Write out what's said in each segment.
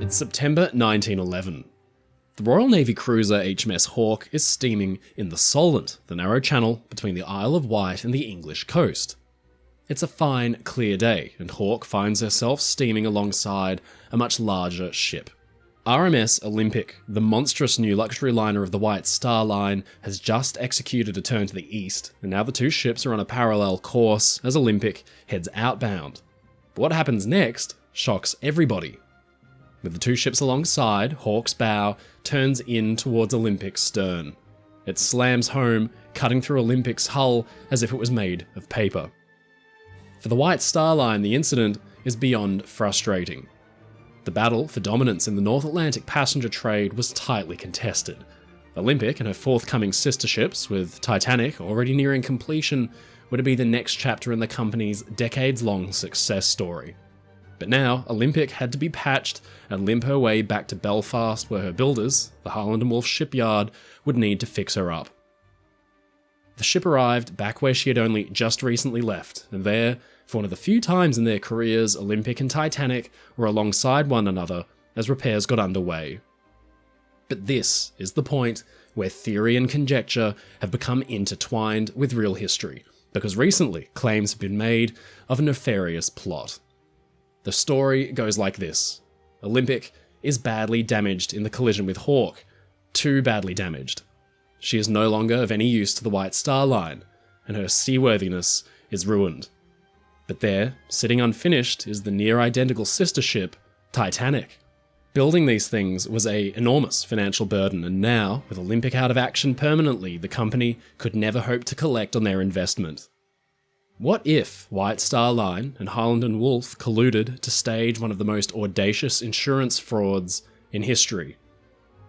It's September 1911. The Royal Navy cruiser HMS Hawke is steaming in the Solent, the narrow channel between the Isle of Wight and the English coast. It's a fine, clear day, and Hawke finds herself steaming alongside a much larger ship. RMS Olympic, the monstrous new luxury liner of the White Star Line, has just executed a turn to the east, and now the two ships are on a parallel course as Olympic heads outbound. But what happens next shocks everybody. With the two ships alongside, Hawke's bow turns in towards Olympic's stern. It slams home, cutting through Olympic's hull as if it was made of paper. For the White Star Line, the incident is beyond frustrating. The battle for dominance in the North Atlantic passenger trade was tightly contested. Olympic and her forthcoming sister ships, with Titanic already nearing completion, were to be the next chapter in the company's decades-long success story. But now, Olympic had to be patched and limp her way back to Belfast, where her builders, the Harland & Wolff shipyard, would need to fix her up. The ship arrived back where she had only just recently left, and there, for one of the few times in their careers, Olympic and Titanic were alongside one another as repairs got underway. But this is the point where theory and conjecture have become intertwined with real history, because recently claims have been made of a nefarious plot. The story goes like this. Olympic is badly damaged in the collision with Hawke. Too badly damaged. She is no longer of any use to the White Star Line, and her seaworthiness is ruined. But there, sitting unfinished, is the near-identical sister ship, Titanic. Building these things was an enormous financial burden, and now, with Olympic out of action permanently, the company could never hope to collect on their investment. What if White Star Line and Harland & Wolff colluded to stage one of the most audacious insurance frauds in history?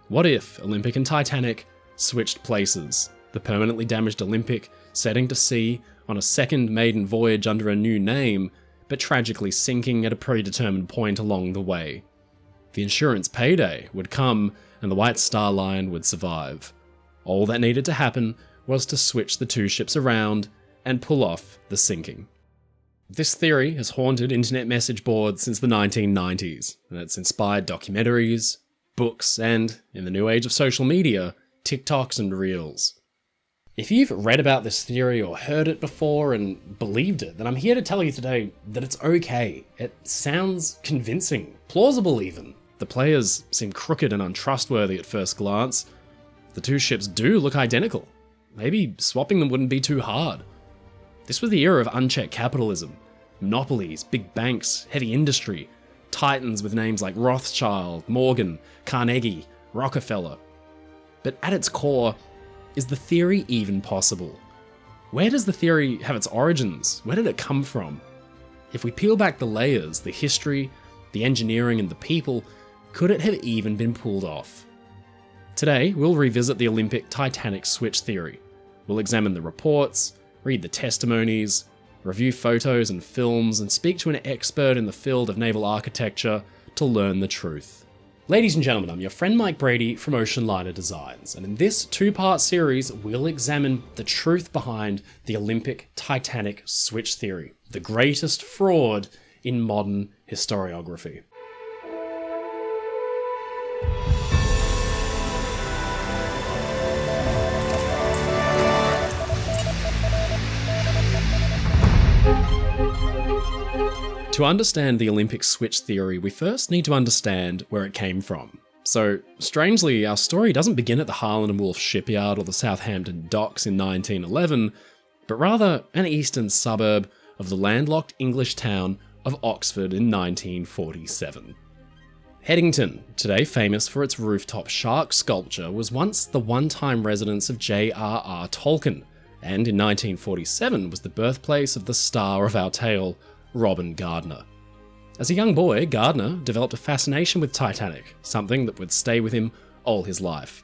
What if Olympic and Titanic switched places, the permanently damaged Olympic setting to sea on a second maiden voyage under a new name, but tragically sinking at a predetermined point along the way? The insurance payday would come and the White Star Line would survive. All that needed to happen was to switch the two ships around and pull off the sinking. This theory has haunted internet message boards since the 1990s, and it's inspired documentaries, books, and, in the new age of social media, TikToks and Reels. If you've read about this theory or heard it before and believed it, then I'm here to tell you today that it's okay. It sounds convincing, plausible even. The players seem crooked and untrustworthy at first glance. The two ships do look identical. Maybe swapping them wouldn't be too hard. This was the era of unchecked capitalism, monopolies, big banks, heavy industry, titans with names like Rothschild, Morgan, Carnegie, Rockefeller. But at its core, is the theory even possible? Where does the theory have its origins? Where did it come from? If we peel back the layers, the history, the engineering, and the people, could it have even been pulled off? Today, we'll revisit the Olympic Titanic switch theory. We'll examine the reports, read the testimonies, review photos and films, and speak to an expert in the field of naval architecture to learn the truth. Ladies and gentlemen, I'm your friend Mike Brady from Oceanliner Designs, and in this two-part series, we'll examine the truth behind the Olympic Titanic switch theory, the greatest fraud in modern historiography. To understand the Olympic switch theory, we first need to understand where it came from. So, strangely, our story doesn't begin at the Harland & Wolff shipyard or the Southampton docks in 1911, but rather an eastern suburb of the landlocked English town of Oxford in 1947. Headington, today famous for its rooftop shark sculpture, was once the one-time residence of J.R.R. Tolkien, and in 1947 was the birthplace of the star of our tale, Robin Gardner. As a young boy, Gardner developed a fascination with Titanic, something that would stay with him all his life.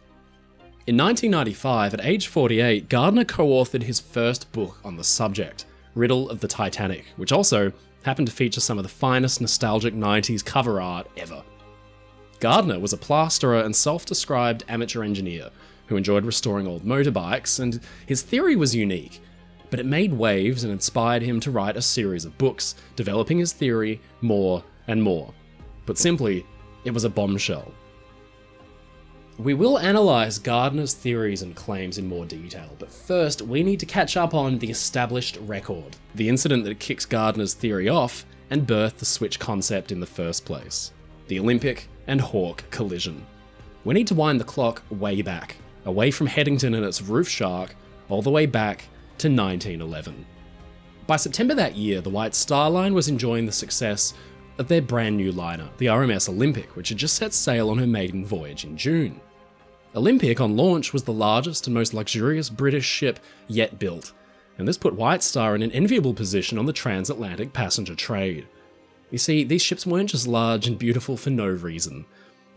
In 1995, at age 48, Gardner co-authored his first book on the subject, Riddle of the Titanic, which also happened to feature some of the finest nostalgic 90s cover art ever. Gardner was a plasterer and self-described amateur engineer who enjoyed restoring old motorbikes, and his theory was unique. But it made waves and inspired him to write a series of books, developing his theory more and more. Put simply, It was a bombshell. We will analyse Gardner's theories and claims in more detail, but first we need to catch up on the established record, the incident that kicks Gardner's theory off and birthed the switch concept in the first place, the Olympic and Hawke collision. We need to wind the clock way back, away from Headington and its roof shark, all the way back to 1911. By September that year, the White Star Line was enjoying the success of their brand new liner, the RMS Olympic, which had just set sail on her maiden voyage in June. Olympic on launch was the largest and most luxurious British ship yet built, and this put White Star in an enviable position on the transatlantic passenger trade. You see, these ships weren't just large and beautiful for no reason.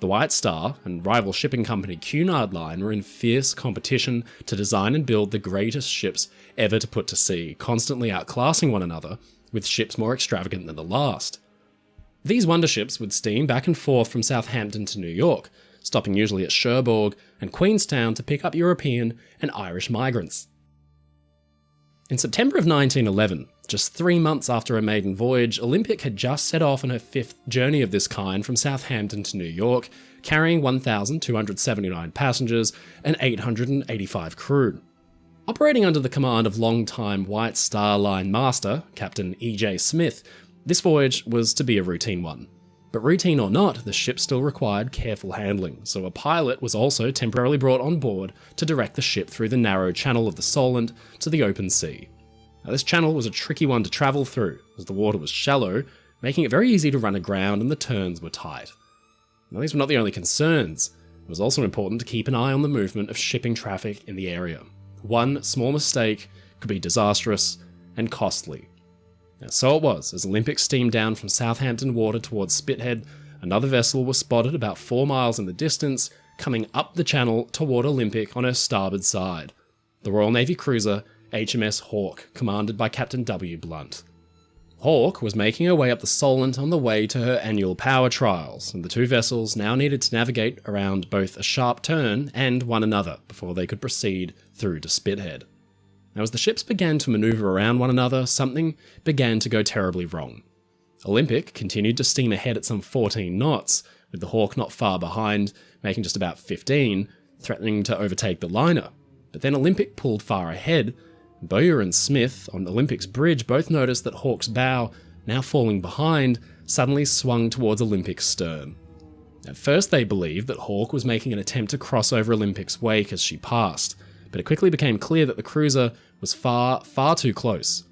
The White Star and rival shipping company Cunard Line were in fierce competition to design and build the greatest ships ever to put to sea, constantly outclassing one another with ships more extravagant than the last. These wonder ships would steam back and forth from Southampton to New York, stopping usually at Cherbourg and Queenstown to pick up European and Irish migrants. In September of 1911, just 3 months after her maiden voyage, Olympic had just set off on her 5th journey of this kind from Southampton to New York, carrying 1,279 passengers and 885 crew. Operating under the command of long-time White Star Line master, Captain E.J. Smith, this voyage was to be a routine one. But routine or not, the ship still required careful handling, so a pilot was also temporarily brought on board to direct the ship through the narrow channel of the Solent to the open sea. Now, this channel was a tricky one to travel through, as the water was shallow, making it very easy to run aground and the turns were tight. Now, these were not the only concerns. It was also important to keep an eye on the movement of shipping traffic in the area. One small mistake could be disastrous and costly. Now, so it was, as Olympic steamed down from Southampton water towards Spithead, another vessel was spotted about 4 miles in the distance, coming up the channel toward Olympic on her starboard side. The Royal Navy cruiser HMS Hawke, commanded by Captain W. Blunt. Hawke was making her way up the Solent on the way to her annual power trials, and the two vessels now needed to navigate around both a sharp turn and one another before they could proceed through to Spithead. Now, as the ships began to maneuver around one another, something began to go terribly wrong. Olympic continued to steam ahead at some 14 knots, with the Hawke not far behind, making just about 15, threatening to overtake the liner. But then Olympic pulled far ahead. Bowyer and Smith, on Olympic's bridge, both noticed that Hawke's bow, now falling behind, suddenly swung towards Olympic's stern. At first they believed that Hawke was making an attempt to cross over Olympic's wake as she passed, but it quickly became clear that the cruiser was far, far too close.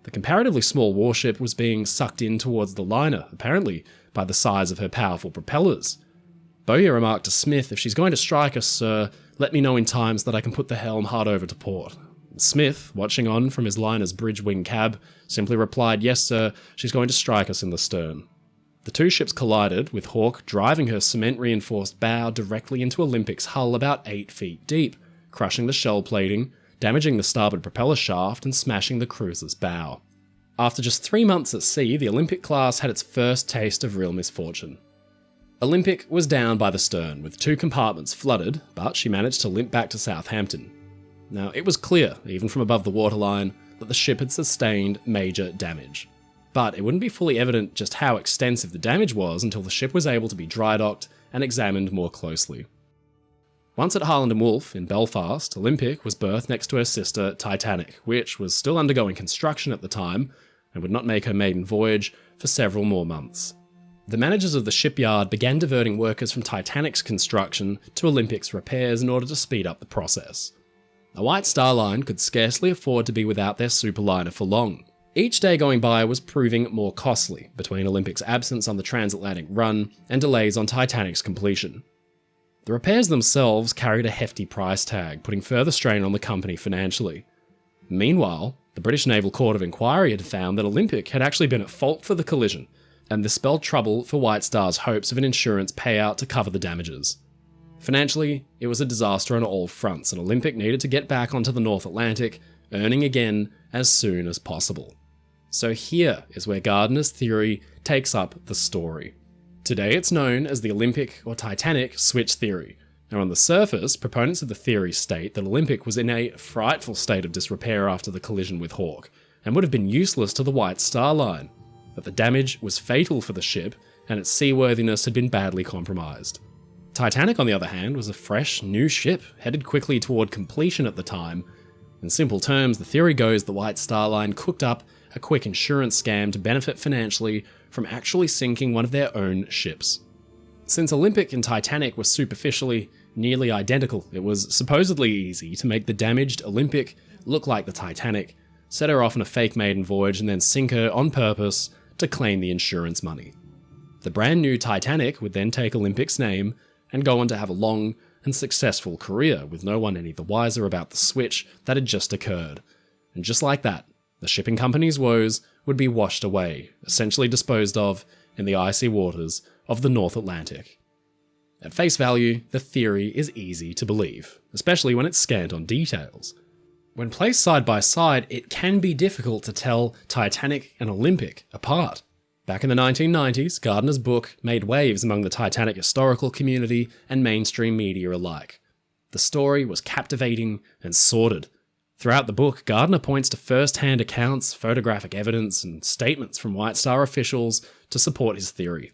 The comparatively small warship was being sucked in towards the liner, apparently by the size of her powerful propellers. Bowyer remarked to Smith, "If she's going to strike us, sir, let me know in time so that I can put the helm hard over to port." Smith, watching on from his liner's bridge wing cab, simply replied, "Yes, sir, she's going to strike us in the stern." The two ships collided, with Hawke driving her cement-reinforced bow directly into Olympic's hull about 8 feet deep, crushing the shell plating, damaging the starboard propeller shaft, and smashing the cruiser's bow. After just 3 months at sea, the Olympic class had its first taste of real misfortune. Olympic was down by the stern, with 2 compartments flooded, but she managed to limp back to Southampton. Now, it was clear, even from above the waterline, that the ship had sustained major damage. But it wouldn't be fully evident just how extensive the damage was until the ship was able to be dry docked and examined more closely. Once at Harland and Wolff in Belfast, Olympic was berthed next to her sister Titanic, which was still undergoing construction at the time and would not make her maiden voyage for several more months. The managers of the shipyard began diverting workers from Titanic's construction to Olympic's repairs in order to speed up the process. The White Star Line could scarcely afford to be without their superliner for long. Each day going by was proving more costly, between Olympic's absence on the transatlantic run and delays on Titanic's completion. The repairs themselves carried a hefty price tag, putting further strain on the company financially. Meanwhile, the British Naval Court of Inquiry had found that Olympic had actually been at fault for the collision, and this spelled trouble for White Star's hopes of an insurance payout to cover the damages. Financially, it was a disaster on all fronts, and Olympic needed to get back onto the North Atlantic, earning again as soon as possible. So here is where Gardner's theory takes up the story. Today it's known as the Olympic or Titanic switch theory. Now, on the surface, proponents of the theory state that Olympic was in a frightful state of disrepair after the collision with Hawke, and would have been useless to the White Star Line, that the damage was fatal for the ship, and its seaworthiness had been badly compromised. Titanic, on the other hand, was a fresh, new ship headed quickly toward completion at the time. In simple terms, the theory goes the White Star Line cooked up a quick insurance scam to benefit financially from actually sinking one of their own ships. Since Olympic and Titanic were superficially nearly identical, it was supposedly easy to make the damaged Olympic look like the Titanic, set her off on a fake maiden voyage, and then sink her on purpose to claim the insurance money. The brand new Titanic would then take Olympic's name and go on to have a long and successful career, with no one any the wiser about the switch that had just occurred. And just like that, the shipping company's woes would be washed away, essentially disposed of in the icy waters of the North Atlantic. At face value, the theory is easy to believe, especially when it's scant on details. When placed side by side, it can be difficult to tell Titanic and Olympic apart. Back in the 1990s, Gardner's book made waves among the Titanic historical community and mainstream media alike. The story was captivating and sordid. Throughout the book, Gardner points to first-hand accounts, photographic evidence, and statements from White Star officials to support his theory.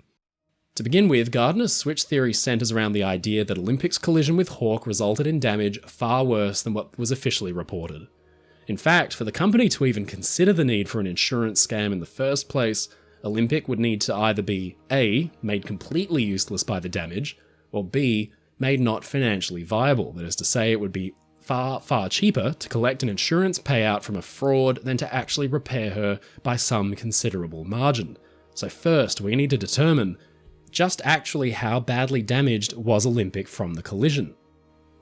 To begin with, Gardner's switch theory centers around the idea that Olympic's collision with Hawke resulted in damage far worse than what was officially reported. In fact, for the company to even consider the need for an insurance scam in the first place, Olympic would need to either be A, made completely useless by the damage, or B, made not financially viable. That is to say, it would be far, far cheaper to collect an insurance payout from a fraud than to actually repair her by some considerable margin. So first, we need to determine just actually how badly damaged was Olympic from the collision.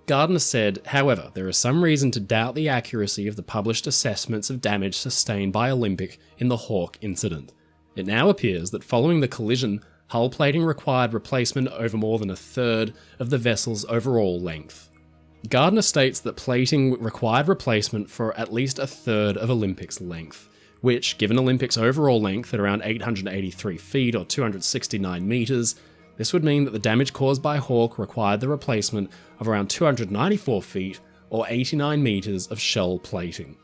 Gardner said, however, there is some reason to doubt the accuracy of the published assessments of damage sustained by Olympic in the Hawke incident. It now appears that following the collision, hull plating required replacement over more than a third of the vessel's overall length. Gardner states that plating required replacement for at least a third of Olympic's length, which, given Olympic's overall length at around 883 feet or 269 meters, this would mean that the damage caused by Hawke required the replacement of around 294 feet or 89 meters of shell plating.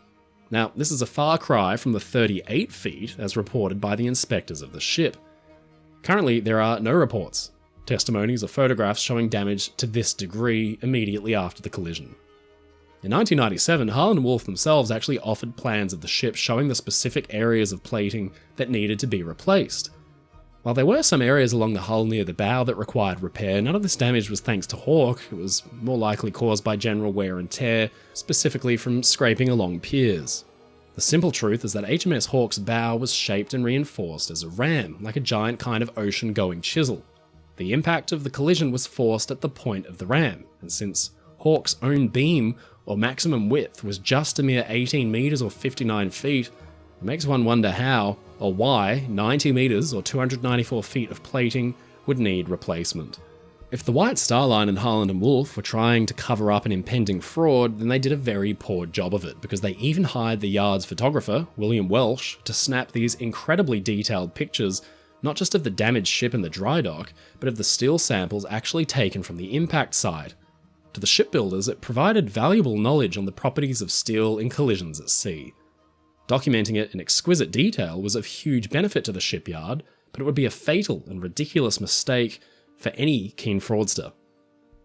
Now, this is a far cry from the 38 feet as reported by the inspectors of the ship. Currently, there are no reports, testimonies, or photographs showing damage to this degree immediately after the collision. In 1997, Harland and Wolff themselves actually offered plans of the ship showing the specific areas of plating that needed to be replaced. While there were some areas along the hull near the bow that required repair, none of this damage was thanks to Hawke. It was more likely caused by general wear and tear, specifically from scraping along piers. The simple truth is that HMS Hawke's bow was shaped and reinforced as a ram, like a giant kind of ocean-going chisel. The impact of the collision was forced at the point of the ram, and since Hawke's own beam or maximum width was just a mere 18 meters or 59 feet, it makes one wonder how, or why, 90 meters or 294 feet of plating would need replacement. If the White Star Line and Harland and Wolff were trying to cover up an impending fraud, then they did a very poor job of it, because they even hired the yard's photographer, William Welsh, to snap these incredibly detailed pictures, not just of the damaged ship in the dry dock, but of the steel samples actually taken from the impact site. To the shipbuilders, it provided valuable knowledge on the properties of steel in collisions at sea. Documenting it in exquisite detail was of huge benefit to the shipyard, but it would be a fatal and ridiculous mistake for any keen fraudster.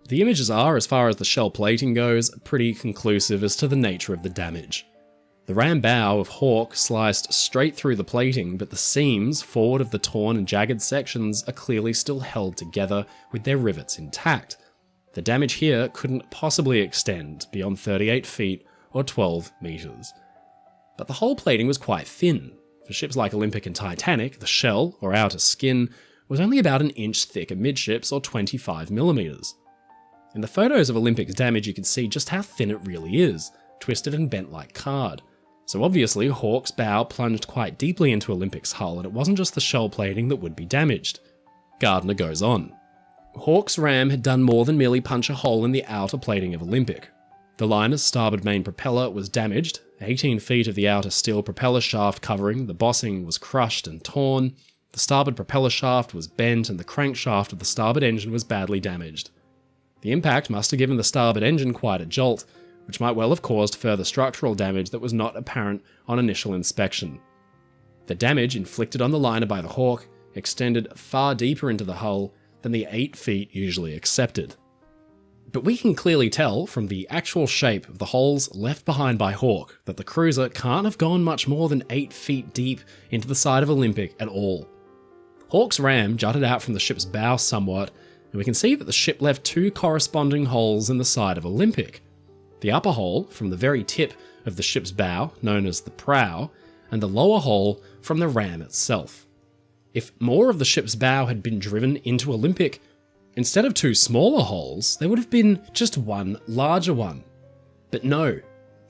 The images are, as far as the shell plating goes, pretty conclusive as to the nature of the damage. The ram bow of Hawke sliced straight through the plating, but the seams forward of the torn and jagged sections are clearly still held together with their rivets intact. The damage here couldn't possibly extend beyond 38 feet or 12 meters. But the hull plating was quite thin. For ships like Olympic and Titanic, the shell, or outer skin, was only about an inch thick amidships or 25 millimeters. In the photos of Olympic's damage, you can see just how thin it really is, twisted and bent like card. So obviously, Hawke's bow plunged quite deeply into Olympic's hull, and it wasn't just the shell plating that would be damaged. Gardner goes on. Hawke's ram had done more than merely punch a hole in the outer plating of Olympic. The liner's starboard main propeller was damaged, 18 feet of the outer steel propeller shaft covering, the bossing was crushed and torn, the starboard propeller shaft was bent, and the crankshaft of the starboard engine was badly damaged. The impact must have given the starboard engine quite a jolt, which might well have caused further structural damage that was not apparent on initial inspection. The damage inflicted on the liner by the Hawke extended far deeper into the hull than the 8 feet usually accepted. But we can clearly tell from the actual shape of the holes left behind by Hawke that the cruiser can't have gone much more than 8 feet deep into the side of Olympic at all. Hawke's ram jutted out from the ship's bow somewhat, and we can see that the ship left 2 corresponding holes in the side of Olympic. The upper hole from the very tip of the ship's bow, known as the prow, and the lower hole from the ram itself. If more of the ship's bow had been driven into Olympic, instead of 2 smaller holes, there would have been just 1 larger one. But no,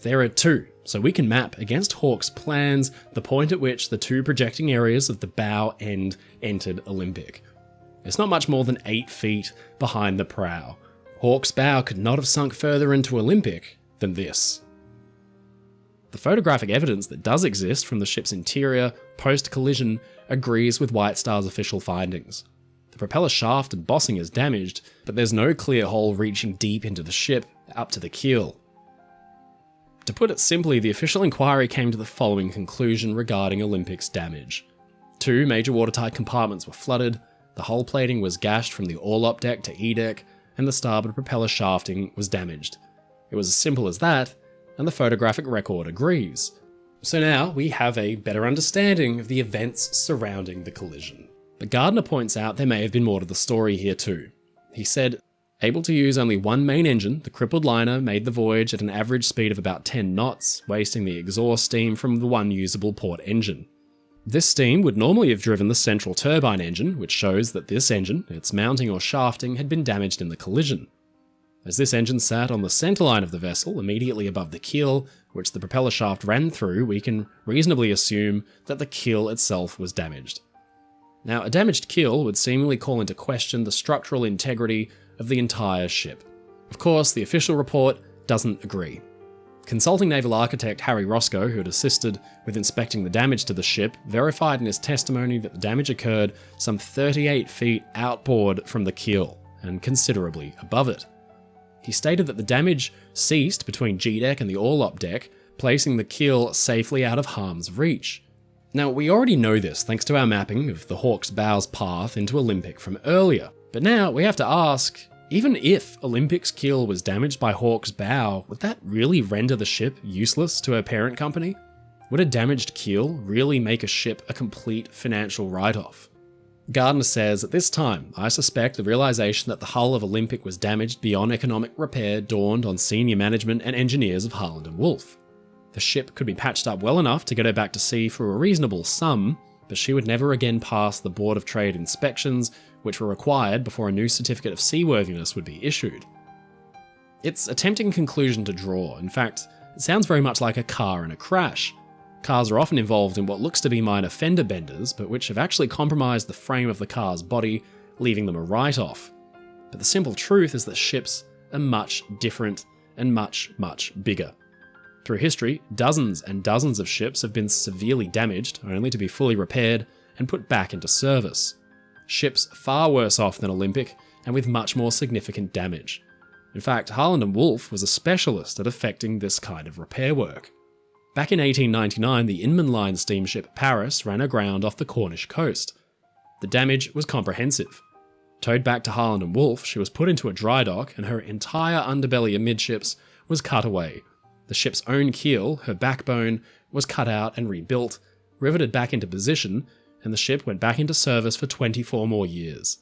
there are 2, so we can map against Hawke's plans the point at which the 2 projecting areas of the bow end entered Olympic. It's not much more than 8 feet behind the prow. Hawke's bow could not have sunk further into Olympic than this. The photographic evidence that does exist from the ship's interior post-collision agrees with White Star's official findings. The propeller shaft and bossing is damaged, but there's no clear hole reaching deep into the ship up to the keel. To put it simply, the official inquiry came to the following conclusion regarding Olympic's damage. 2 major watertight compartments were flooded, the hull plating was gashed from the orlop deck to E-deck, and the starboard propeller shafting was damaged. It was as simple as that, and the photographic record agrees. So now we have a better understanding of the events surrounding the collision. But Gardner points out there may have been more to the story here too. He said, able to use only 1 main engine, the crippled liner made the voyage at an average speed of about 10 knots, wasting the exhaust steam from the 1 usable port engine. This steam would normally have driven the central turbine engine, which shows that this engine, its mounting or shafting, had been damaged in the collision. As this engine sat on the centerline of the vessel, immediately above the keel, which the propeller shaft ran through, we can reasonably assume that the keel itself was damaged. Now, a damaged keel would seemingly call into question the structural integrity of the entire ship. Of course, the official report doesn't agree. Consulting naval architect Harry Roscoe, who had assisted with inspecting the damage to the ship, verified in his testimony that the damage occurred some 38 feet outboard from the keel, and considerably above it. He stated that the damage ceased between G-deck and the orlop deck, placing the keel safely out of harm's reach. Now, we already know this thanks to our mapping of the Hawke's bow's path into Olympic from earlier, but now we have to ask, even if Olympic's keel was damaged by Hawke's bow, would that really render the ship useless to her parent company? Would a damaged keel really make a ship a complete financial write-off? Gardner says, at this time, I suspect the realization that the hull of Olympic was damaged beyond economic repair dawned on senior management and engineers of Harland and Wolff. The ship could be patched up well enough to get her back to sea for a reasonable sum, but she would never again pass the Board of Trade inspections, which were required before a new certificate of seaworthiness would be issued. It's a tempting conclusion to draw. In fact, it sounds very much like a car in a crash. Cars are often involved in what looks to be minor fender benders, but which have actually compromised the frame of the car's body, leaving them a write-off. But the simple truth is that ships are much different and much, much bigger. Through history, dozens and dozens of ships have been severely damaged, only to be fully repaired and put back into service. Ships far worse off than Olympic, and with much more significant damage. In fact, Harland and Wolff was a specialist at effecting this kind of repair work. Back in 1899, the Inman Line steamship Paris ran aground off the Cornish coast. The damage was comprehensive. Towed back to Harland and Wolff, she was put into a dry dock, and her entire underbelly amidships was cut away. The ship's own keel, her backbone, was cut out and rebuilt, riveted back into position, and the ship went back into service for 24 more years.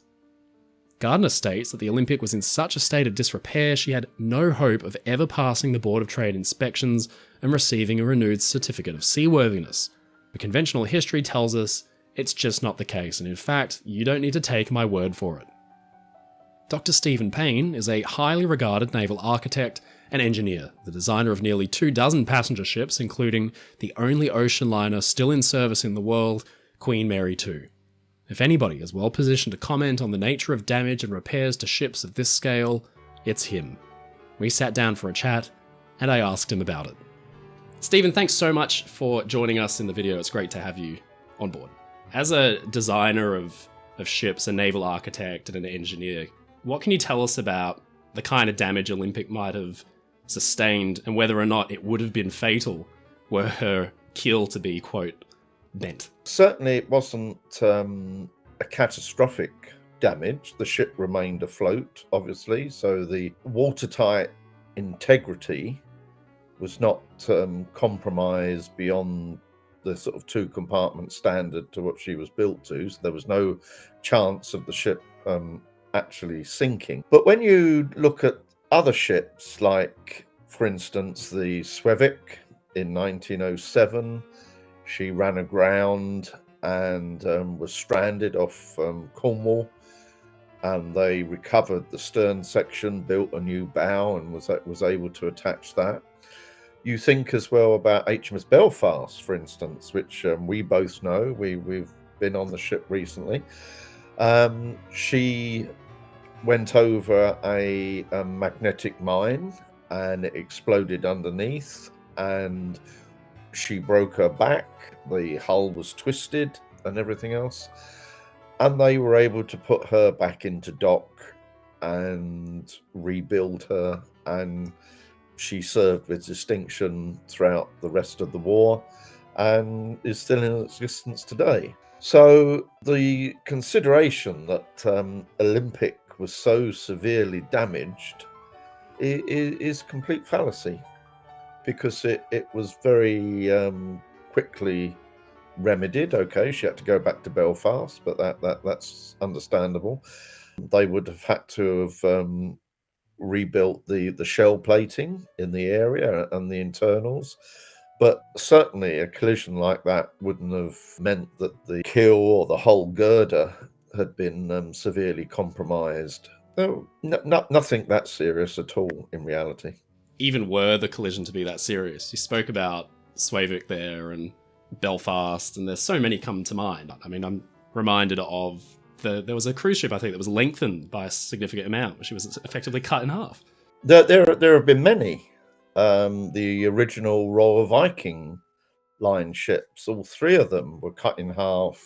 Gardner states that the Olympic was in such a state of disrepair she had no hope of ever passing the Board of Trade inspections and receiving a renewed certificate of seaworthiness. But conventional history tells us it's just not the case, and in fact, you don't need to take my word for it. Dr. Stephen Payne is a highly regarded naval architect and engineer, the designer of nearly 24 passenger ships, including the only ocean liner still in service in the world, Queen Mary II. If anybody is well positioned to comment on the nature of damage and repairs to ships of this scale, it's him. We sat down for a chat, and I asked him about it. Stephen, thanks so much for joining us in the video. It's great to have you on board. As a designer of ships, a naval architect, and an engineer, what can you tell us about the kind of damage Olympic might have sustained and whether or not it would have been fatal were her keel to be, quote, bent? Certainly it wasn't a a catastrophic damage. The ship remained afloat, obviously, so the watertight integrity was not compromised beyond the sort of 2-compartment standard to what she was built to, so there was no chance of the ship actually sinking. But when you look at other ships, like, for instance, the Swevik in 1907, she ran aground and was stranded off Cornwall, and they recovered the stern section, built a new bow, and was able to attach that. You think as well about HMS Belfast, for instance, which we both know. We've been on the ship recently. She went over a magnetic mine, and it exploded underneath, and she broke her back. The hull was twisted and everything else, and they were able to put her back into dock and rebuild her, and she served with distinction throughout the rest of the war and is still in existence today. So the consideration that Olympic was so severely damaged is complete fallacy, because it was very quickly remedied. Okay, she had to go back to Belfast, but that's understandable. They would have had to have rebuilt the shell plating in the area and the internals, but certainly a collision like that wouldn't have meant that the keel or the hull girder had been severely compromised. No, nothing that serious at all in reality. Even were the collision to be that serious, you spoke about Swavik there and Belfast, and there's so many come to mind. I mean, I'm reminded of there was a cruise ship, I think, that was lengthened by a significant amount. She was effectively cut in half. There have been many. The original Royal Viking line ships, all 3 of them were cut in half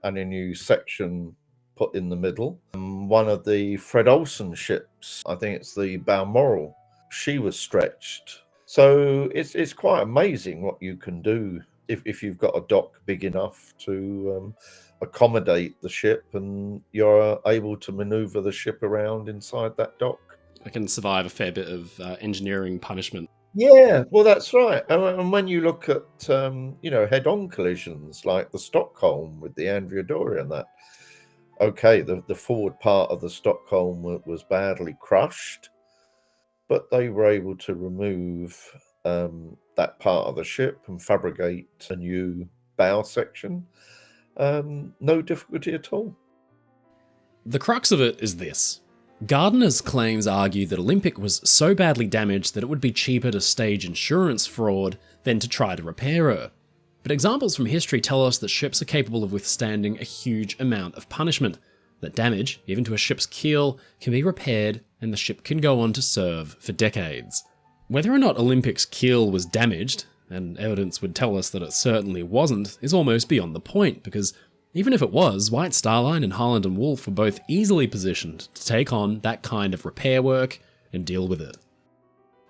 and a new section put in the middle. One of the Fred Olsen ships, I think it's the Balmoral, she was stretched. So it's quite amazing what you can do if you've got a dock big enough to accommodate the ship, and you're able to maneuver the ship around inside that dock. I can survive a fair bit of engineering punishment. Yeah, well, that's right. And when you look at head-on collisions like the Stockholm with the Andrea Doria and that, okay, the forward part of the Stockholm was badly crushed, but they were able to remove that part of the ship and fabricate a new bow section. No difficulty at all. The crux of it is this. Gardner's claims argue that Olympic was so badly damaged that it would be cheaper to stage insurance fraud than to try to repair her. But examples from history tell us that ships are capable of withstanding a huge amount of punishment, that damage, even to a ship's keel, can be repaired and the ship can go on to serve for decades. Whether or not Olympic's keel was damaged, and evidence would tell us that it certainly wasn't, is almost beyond the point, because even if it was, White Star Line and Harland and Wolff were both easily positioned to take on that kind of repair work and deal with it.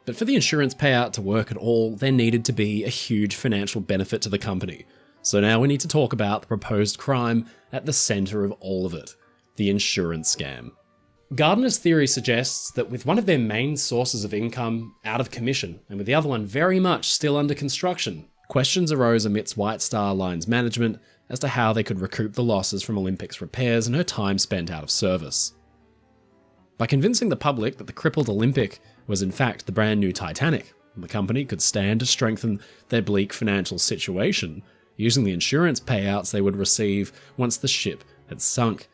But for the insurance payout to work at all, there needed to be a huge financial benefit to the company. So now we need to talk about the proposed crime at the centre of all of it, the insurance scam. Gardner's theory suggests that with one of their main sources of income out of commission, and with the other one very much still under construction, questions arose amidst White Star Line's management as to how they could recoup the losses from Olympic's repairs and her time spent out of service. By convincing the public that the crippled Olympic was in fact the brand new Titanic, and the company could stand to strengthen their bleak financial situation, using the insurance payouts they would receive once the ship had sunk.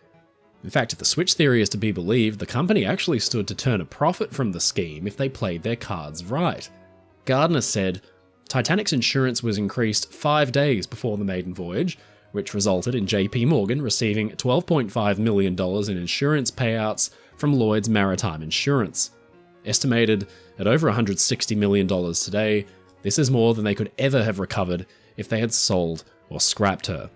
In fact, if the switch theory is to be believed, the company actually stood to turn a profit from the scheme if they played their cards right. Gardner said, Titanic's insurance was increased 5 days before the maiden voyage, which resulted in JP Morgan receiving $12.5 million in insurance payouts from Lloyd's Maritime Insurance. Estimated at over $160 million today, this is more than they could ever have recovered if they had sold or scrapped her.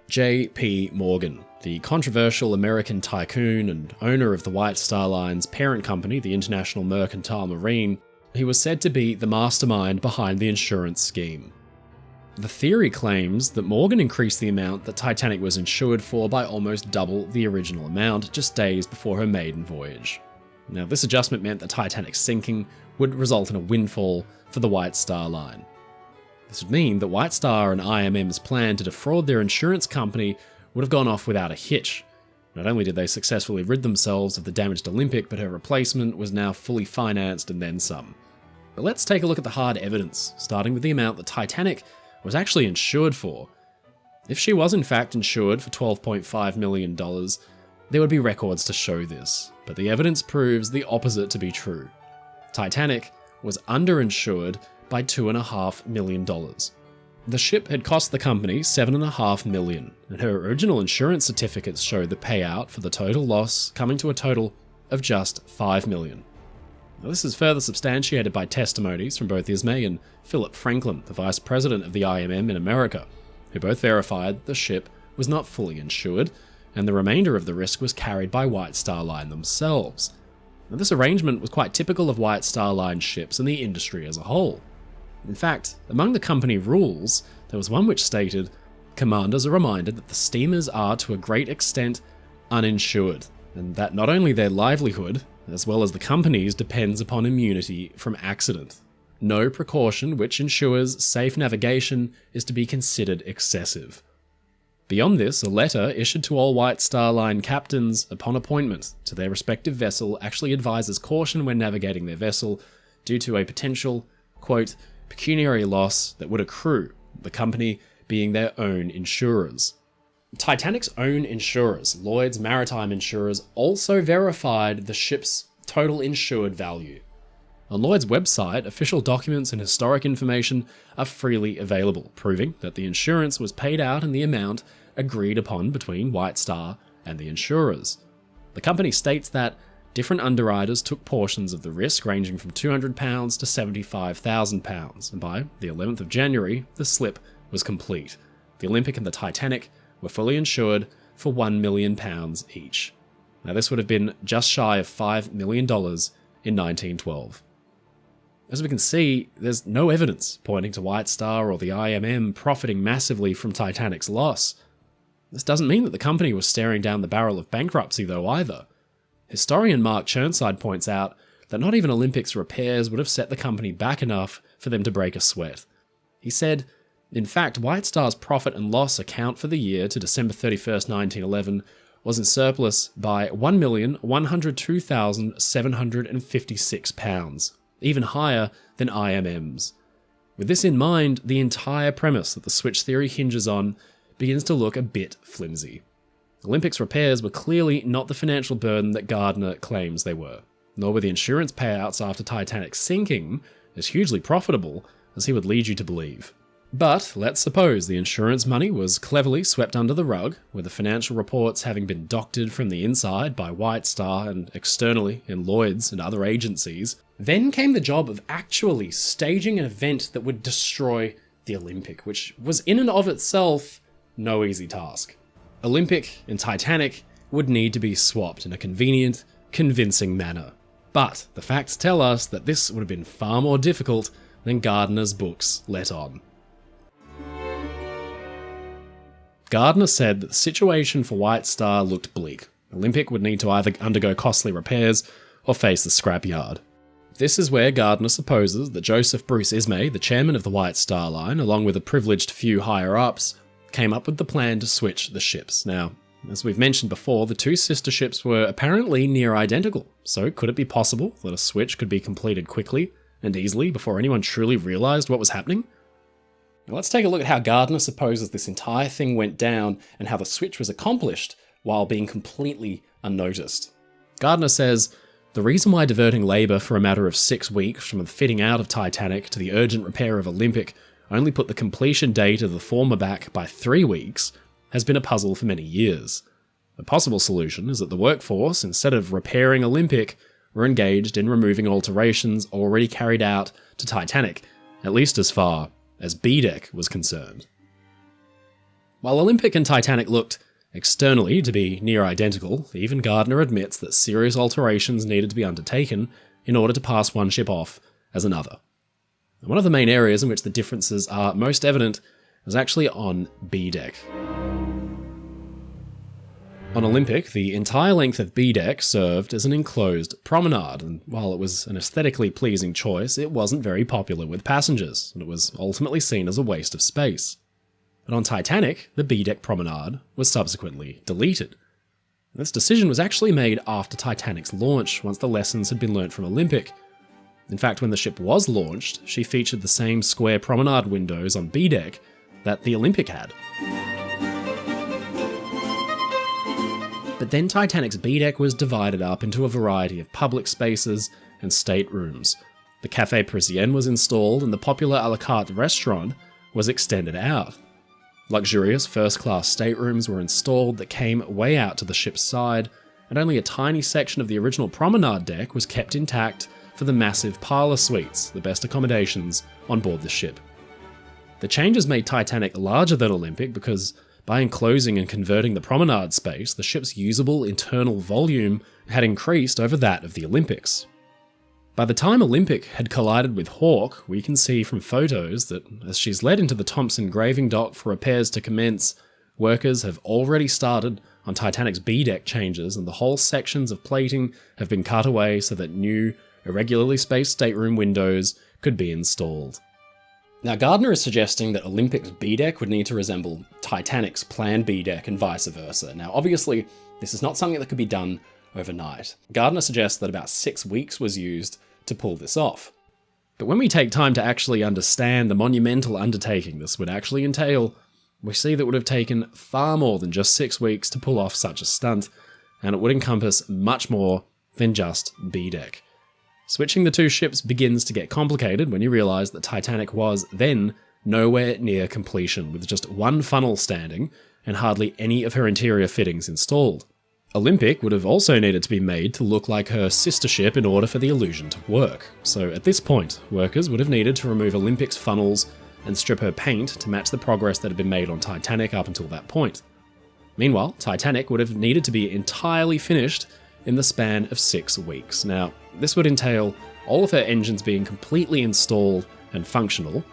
J.P. Morgan, the controversial American tycoon and owner of the White Star Line's parent company, the International Mercantile Marine, he was said to be the mastermind behind the insurance scheme. The theory claims that Morgan increased the amount that Titanic was insured for by almost double the original amount just days before her maiden voyage. Now, this adjustment meant that Titanic's sinking would result in a windfall for the White Star Line. This would mean that White Star and IMM's plan to defraud their insurance company would have gone off without a hitch. Not only did they successfully rid themselves of the damaged Olympic, but her replacement was now fully financed and then some. But let's take a look at the hard evidence, starting with the amount that Titanic was actually insured for. If she was in fact insured for $12.5 million, there would be records to show this, but the evidence proves the opposite to be true. Titanic was underinsured by $2.5 million. The ship had cost the company $7.5 million, and her original insurance certificates showed the payout for the total loss coming to a total of just $5 million. Now, this is further substantiated by testimonies from both Ismay and Philip Franklin, the vice president of the IMM in America, who both verified the ship was not fully insured, and the remainder of the risk was carried by White Star Line themselves. Now, this arrangement was quite typical of White Star Line ships and the industry as a whole. In fact, among the company rules, there was one which stated, "Commanders are reminded that the steamers are to a great extent uninsured, and that not only their livelihood, as well as the company's, depends upon immunity from accident. No precaution which ensures safe navigation is to be considered excessive." Beyond this, a letter issued to all White Star Line captains upon appointment to their respective vessel actually advises caution when navigating their vessel due to a potential, quote, pecuniary loss that would accrue, the company being their own insurers. Titanic's own insurers, Lloyd's maritime insurers, also verified the ship's total insured value. On Lloyd's website, official documents and historic information are freely available, proving that the insurance was paid out in the amount agreed upon between White Star and the insurers. The company states that different underwriters took portions of the risk ranging from £200 to £75,000, and by the 11th of January, the slip was complete. The Olympic and the Titanic were fully insured for £1 million each. Now, this would have been just shy of $5 million in 1912. As we can see, there's no evidence pointing to White Star or the IMM profiting massively from Titanic's loss. This doesn't mean that the company was staring down the barrel of bankruptcy, though, either. Historian Mark Chirnside points out that not even Olympic's repairs would have set the company back enough for them to break a sweat. He said, in fact, White Star's profit and loss account for the year to December 31st, 1911 was in surplus by £1,102,756, even higher than IMM's. With this in mind, the entire premise that the switch theory hinges on begins to look a bit flimsy. Olympic's repairs were clearly not the financial burden that Gardner claims they were, nor were the insurance payouts after Titanic's sinking as hugely profitable as he would lead you to believe. But let's suppose the insurance money was cleverly swept under the rug, with the financial reports having been doctored from the inside by White Star and externally in Lloyd's and other agencies. Then came the job of actually staging an event that would destroy the Olympic, which was in and of itself no easy task. Olympic and Titanic would need to be swapped in a convenient, convincing manner. But the facts tell us that this would have been far more difficult than Gardner's books let on. Gardner said that the situation for White Star looked bleak. Olympic would need to either undergo costly repairs or face the scrapyard. This is where Gardner supposes that Joseph Bruce Ismay, the chairman of the White Star Line, along with a privileged few higher-ups, came up with the plan to switch the ships. Now, as we've mentioned before, the two sister ships were apparently near identical, so could it be possible that a switch could be completed quickly and easily before anyone truly realised what was happening? Now, let's take a look at how Gardner supposes this entire thing went down and how the switch was accomplished while being completely unnoticed. Gardner says, "The reason why diverting labour for a matter of 6 weeks from the fitting out of Titanic to the urgent repair of Olympic only put the completion date of the former back by 3 weeks has been a puzzle for many years. The possible solution is that the workforce, instead of repairing Olympic, were engaged in removing alterations already carried out to Titanic, at least as far as B-Deck was concerned." While Olympic and Titanic looked externally to be near identical, even Gardner admits that serious alterations needed to be undertaken in order to pass one ship off as another. One of the main areas in which the differences are most evident was actually on B deck. On Olympic, the entire length of B deck served as an enclosed promenade, and while it was an aesthetically pleasing choice, it wasn't very popular with passengers, and it was ultimately seen as a waste of space. But on Titanic, the B deck promenade was subsequently deleted. This decision was actually made after Titanic's launch, once the lessons had been learnt from Olympic. In fact, when the ship was launched, she featured the same square promenade windows on B deck that the Olympic had. But then Titanic's B deck was divided up into a variety of public spaces and staterooms. The Café Parisien was installed and the popular a la carte restaurant was extended out. Luxurious first-class staterooms were installed that came way out to the ship's side, and only a tiny section of the original promenade deck was kept intact for the massive parlour suites, the best accommodations on board the ship. The changes made Titanic larger than Olympic because by enclosing and converting the promenade space, the ship's usable internal volume had increased over that of the Olympics. By the time Olympic had collided with Hawke, we can see from photos that as she's led into the Thompson graving dock for repairs to commence, workers have already started on Titanic's B-deck changes and the whole sections of plating have been cut away so that new, irregularly spaced stateroom windows could be installed. Now, Gardner is suggesting that Olympic's B-deck would need to resemble Titanic's planned B-deck and vice versa. Now, obviously, this is not something that could be done overnight. Gardner suggests that about 6 weeks was used to pull this off. But when we take time to actually understand the monumental undertaking this would actually entail, we see that it would have taken far more than just 6 weeks to pull off such a stunt, and it would encompass much more than just B-deck. Switching the two ships begins to get complicated when you realise that Titanic was then nowhere near completion, with just one funnel standing and hardly any of her interior fittings installed. Olympic would have also needed to be made to look like her sister ship in order for the illusion to work. So at this point, workers would have needed to remove Olympic's funnels and strip her paint to match the progress that had been made on Titanic up until that point. Meanwhile, Titanic would have needed to be entirely finished in the span of 6 weeks. Now, this would entail all of her engines being completely installed and functional,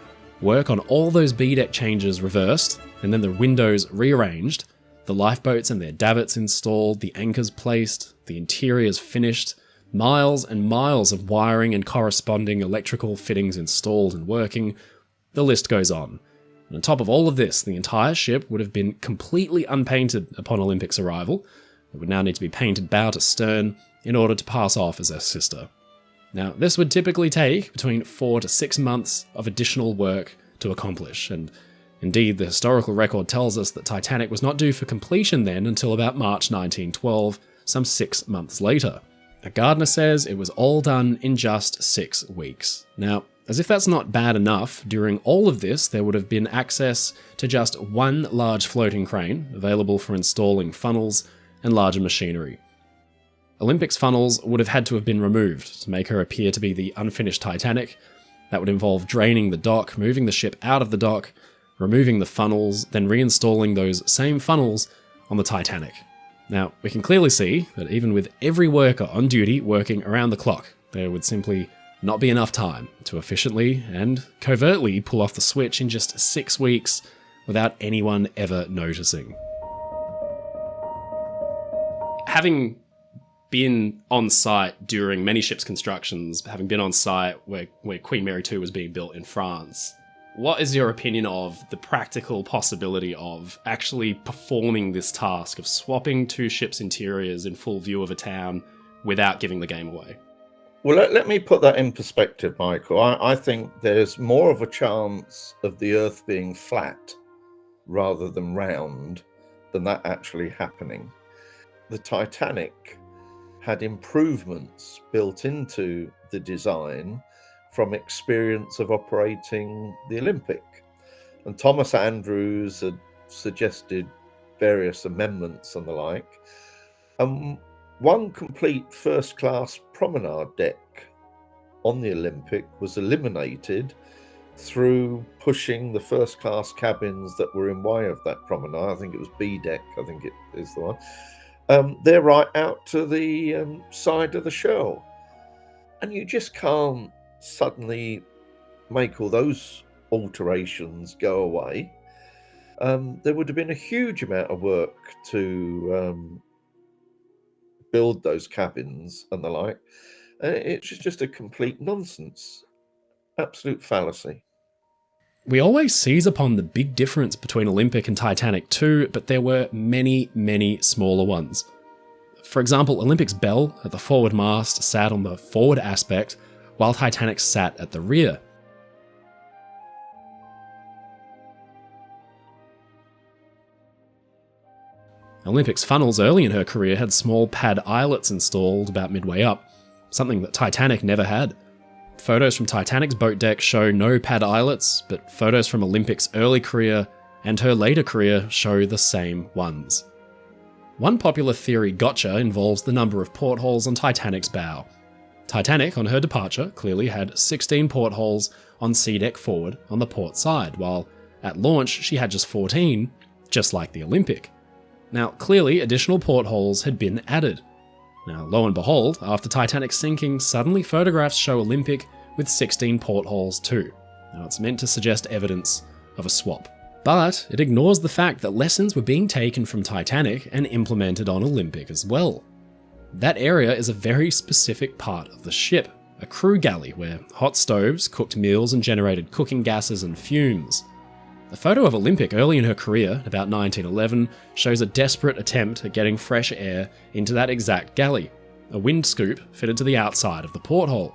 work on all those B-deck changes reversed, and then the windows rearranged, the lifeboats and their davits installed, the anchors placed, the interiors finished, miles and miles of wiring and corresponding electrical fittings installed and working. The list goes on. And on top of all of this, the entire ship would have been completely unpainted upon Olympic's arrival. It would now need to be painted bow to stern in order to pass off as her sister. Now, this would typically take between 4 to 6 months of additional work to accomplish, and indeed, the historical record tells us that Titanic was not due for completion then until about March 1912, some 6 months later. Gardner says it was all done in just 6 weeks. Now, as if that's not bad enough, during all of this there would have been access to just one large floating crane available for installing funnels and larger machinery. Olympic's funnels would have had to have been removed to make her appear to be the unfinished Titanic. That would involve draining the dock, moving the ship out of the dock, removing the funnels, then reinstalling those same funnels on the Titanic. Now, we can clearly see that even with every worker on duty working around the clock, there would simply not be enough time to efficiently and covertly pull off the switch in just 6 weeks without anyone ever noticing. Having been on site during many ships' constructions, having been on site where Queen Mary II was being built in France, what is your opinion of the practical possibility of actually performing this task of swapping two ships' interiors in full view of a town without giving the game away? Well, let me put that in perspective, Michael. I think there's more of a chance of the Earth being flat rather than round than that actually happening. The Titanic had improvements built into the design from experience of operating the Olympic. And Thomas Andrews had suggested various amendments and the like. One complete first-class promenade deck on the Olympic was eliminated through pushing the first-class cabins that were in way of that promenade. I think it was B deck, I think it is the one. They're right out to the side of the shell. And you just can't suddenly make all those alterations go away. there would have been a huge amount of work to build those cabins and the like. It's just a complete nonsense, absolute fallacy. We always seize upon the big difference between Olympic and Titanic too, but there were many, many smaller ones. For example, Olympic's bell at the forward mast sat on the forward aspect, while Titanic sat at the rear. Olympic's funnels early in her career had small pad eyelets installed about midway up, something that Titanic never had. Photos from Titanic's boat deck show no pad eyelets, but photos from Olympic's early career and her later career show the same ones. One popular theory gotcha involves the number of portholes on Titanic's bow. Titanic, on her departure, clearly had 16 portholes on sea deck forward on the port side, while at launch she had just 14, just like the Olympic. Now, clearly additional portholes had been added. Now, lo and behold, after Titanic's sinking, suddenly photographs show Olympic with 16 portholes too. Now, it's meant to suggest evidence of a swap. But it ignores the fact that lessons were being taken from Titanic and implemented on Olympic as well. That area is a very specific part of the ship, a crew galley where hot stoves cooked meals and generated cooking gases and fumes. A photo of Olympic early in her career, about 1911, shows a desperate attempt at getting fresh air into that exact galley, a wind scoop fitted to the outside of the porthole.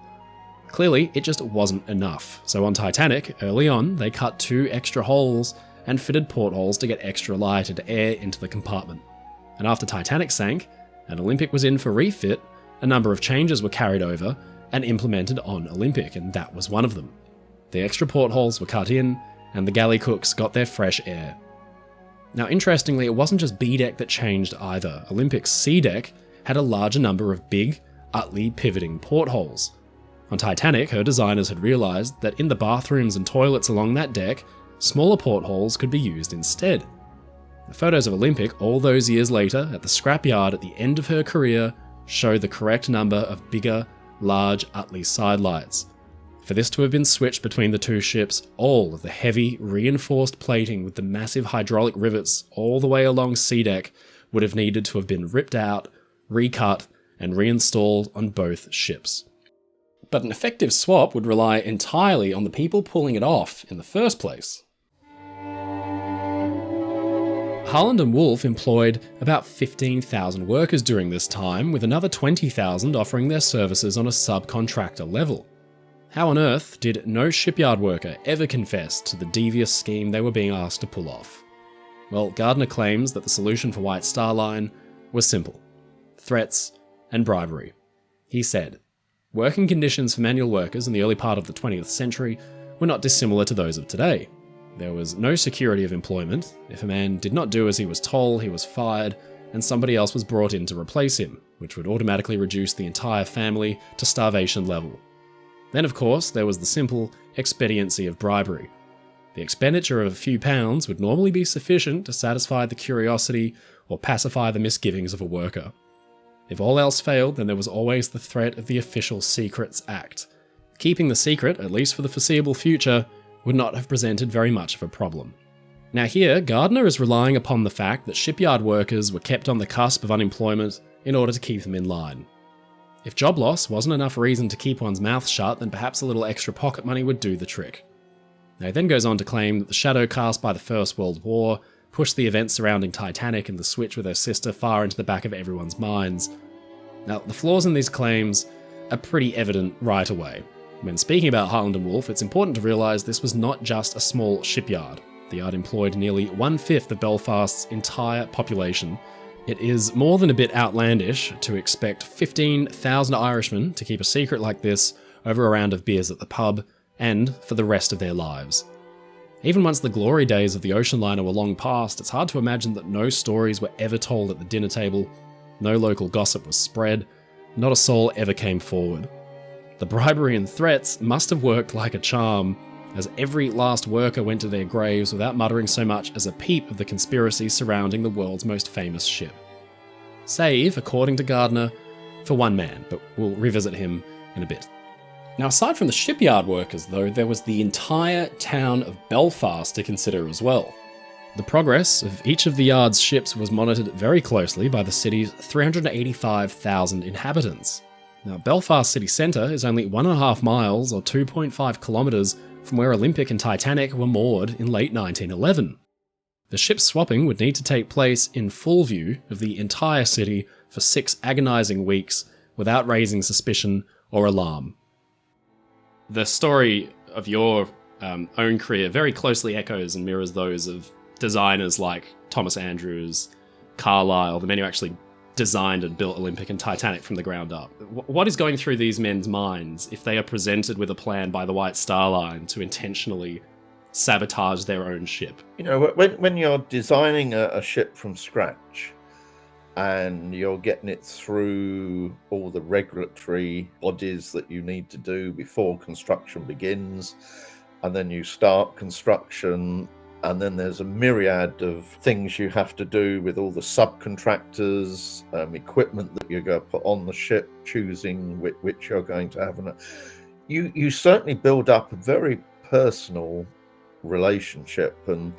Clearly, it just wasn't enough, so on Titanic, early on, they cut 2 extra holes and fitted portholes to get extra light and air into the compartment. And after Titanic sank, and Olympic was in for refit, a number of changes were carried over and implemented on Olympic, and that was one of them. The extra portholes were cut in, and the galley cooks got their fresh air. Now, interestingly, it wasn't just B deck that changed either. Olympic's C deck had a larger number of big, utterly pivoting portholes. On Titanic, her designers had realised that in the bathrooms and toilets along that deck, smaller portholes could be used instead. The photos of Olympic all those years later at the scrapyard at the end of her career show the correct number of bigger, large Utley sidelights. For this to have been switched between the two ships, all of the heavy, reinforced plating with the massive hydraulic rivets all the way along sea deck would have needed to have been ripped out, recut, and reinstalled on both ships. But an effective swap would rely entirely on the people pulling it off in the first place. Harland and Wolff employed about 15,000 workers during this time, with another 20,000 offering their services on a subcontractor level. How on earth did no shipyard worker ever confess to the devious scheme they were being asked to pull off? Well, Gardner claims that the solution for White Star Line was simple: threats and bribery. He said, working conditions for manual workers in the early part of the 20th century were not dissimilar to those of today. There was no security of employment. If a man did not do as he was told, he was fired, and somebody else was brought in to replace him, which would automatically reduce the entire family to starvation level. Then, of course, there was the simple expediency of bribery. The expenditure of a few pounds would normally be sufficient to satisfy the curiosity or pacify the misgivings of a worker. If all else failed, then there was always the threat of the Official Secrets Act. Keeping the secret, at least for the foreseeable future, would not have presented very much of a problem. Now here, Gardner is relying upon the fact that shipyard workers were kept on the cusp of unemployment in order to keep them in line. If job loss wasn't enough reason to keep one's mouth shut, then perhaps a little extra pocket money would do the trick. Now he then goes on to claim that the shadow cast by the First World War pushed the events surrounding Titanic and the switch with her sister far into the back of everyone's minds. Now, the flaws in these claims are pretty evident right away. When speaking about Harland and Wolff, it's important to realise this was not just a small shipyard. The yard employed nearly 1/5 of Belfast's entire population. It is more than a bit outlandish to expect 15,000 Irishmen to keep a secret like this over a round of beers at the pub, and for the rest of their lives. Even once the glory days of the Oceanliner were long past, it's hard to imagine that no stories were ever told at the dinner table, no local gossip was spread, not a soul ever came forward. The bribery and threats must have worked like a charm, as every last worker went to their graves without muttering so much as a peep of the conspiracy surrounding the world's most famous ship. Save, according to Gardner, for one man, but we'll revisit him in a bit. Now, aside from the shipyard workers, though, there was the entire town of Belfast to consider as well. The progress of each of the yard's ships was monitored very closely by the city's 385,000 inhabitants. Now, Belfast city centre is only 1.5 miles or 2.5 kilometres from where Olympic and Titanic were moored in late 1911. The ship swapping would need to take place in full view of the entire city for 6 agonising weeks without raising suspicion or alarm. The story of your own career very closely echoes and mirrors those of designers like Thomas Andrews, Carlyle, the men who actually designed and built Olympic and Titanic from the ground up. What is going through these men's minds if they are presented with a plan by the White Star Line to intentionally sabotage their own ship? You know, when you're designing a ship from scratch and you're getting it through all the regulatory bodies that you need to do before construction begins, and then you start construction, and then there's a myriad of things you have to do with all the subcontractors, equipment that you're going to put on the ship, choosing which you're going to have. And you certainly build up a very personal relationship. And,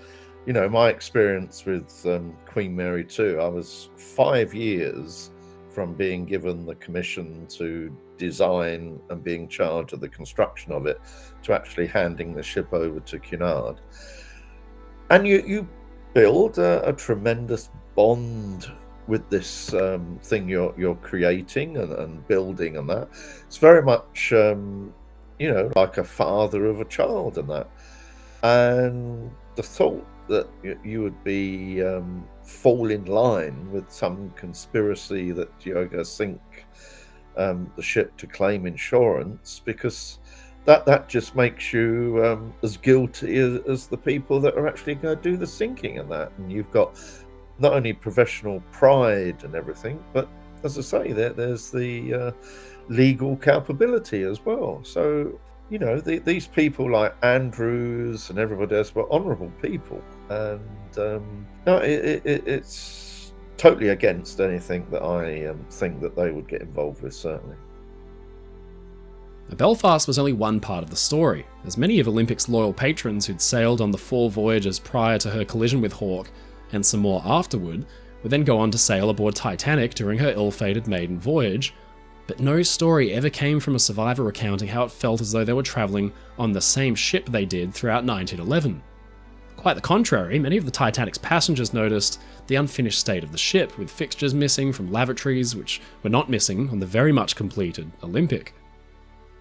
you know, my experience with Queen Mary 2, I was 5 years from being given the commission to design and being charged of the construction of it to actually handing the ship over to Cunard. And you build a tremendous bond with this thing you're creating and building, and that. It's very much, you know, like a father of a child and that. And the thought that you would be fall in line with some conspiracy that you're going to sink the ship to claim insurance, because that just makes you as guilty as the people that are actually going to do the sinking and that. And you've got not only professional pride and everything, but as I say, there's the legal culpability as well. So, you know, these people like Andrews and everybody else were honourable people. And no, it's totally against anything that I think that they would get involved with, certainly. Belfast was only one part of the story, as many of Olympic's loyal patrons who'd sailed on the 4 voyages prior to her collision with Hawke, and some more afterward, would then go on to sail aboard Titanic during her ill-fated maiden voyage, but no story ever came from a survivor recounting how it felt as though they were travelling on the same ship they did throughout 1911. Quite the contrary, many of the Titanic's passengers noticed the unfinished state of the ship, with fixtures missing from lavatories which were not missing on the very much completed Olympic.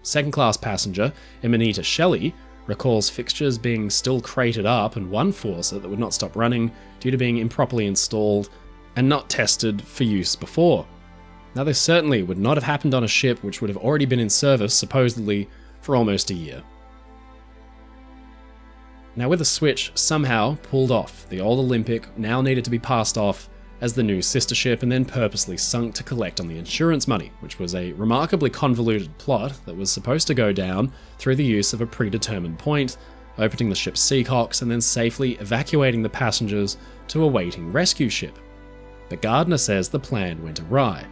Second-class passenger Emanita Shelley recalls fixtures being still crated up and one faucet that would not stop running due to being improperly installed and not tested for use before. Now, this certainly would not have happened on a ship which would have already been in service, supposedly, for almost a year. Now, with a switch somehow pulled off, the old Olympic now needed to be passed off as the new sister ship and then purposely sunk to collect on the insurance money, which was a remarkably convoluted plot that was supposed to go down through the use of a predetermined point, opening the ship's seacocks and then safely evacuating the passengers to a waiting rescue ship. But Gardner says the plan went awry.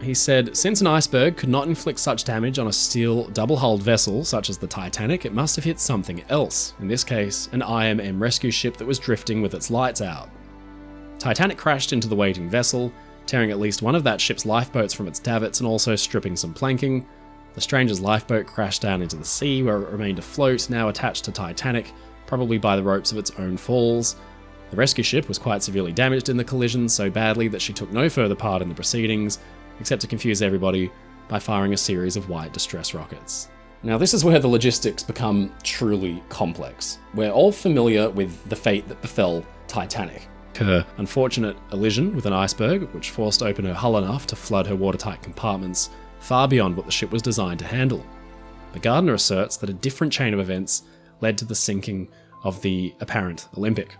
He said, since an iceberg could not inflict such damage on a steel double-hulled vessel such as the Titanic, it must have hit something else, in this case an IMM rescue ship that was drifting with its lights out. Titanic crashed into the waiting vessel, tearing at least one of that ship's lifeboats from its davits and also stripping some planking. The stranger's lifeboat crashed down into the sea, where it remained afloat, now attached to Titanic, probably by the ropes of its own falls. The rescue ship was quite severely damaged in the collision, so badly that she took no further part in the proceedings, except to confuse everybody by firing a series of white distress rockets. Now, this is where the logistics become truly complex. We're all familiar with the fate that befell Titanic. Her unfortunate collision with an iceberg, which forced open her hull enough to flood her watertight compartments, far beyond what the ship was designed to handle. But Gardner asserts that a different chain of events led to the sinking of the apparent Olympic.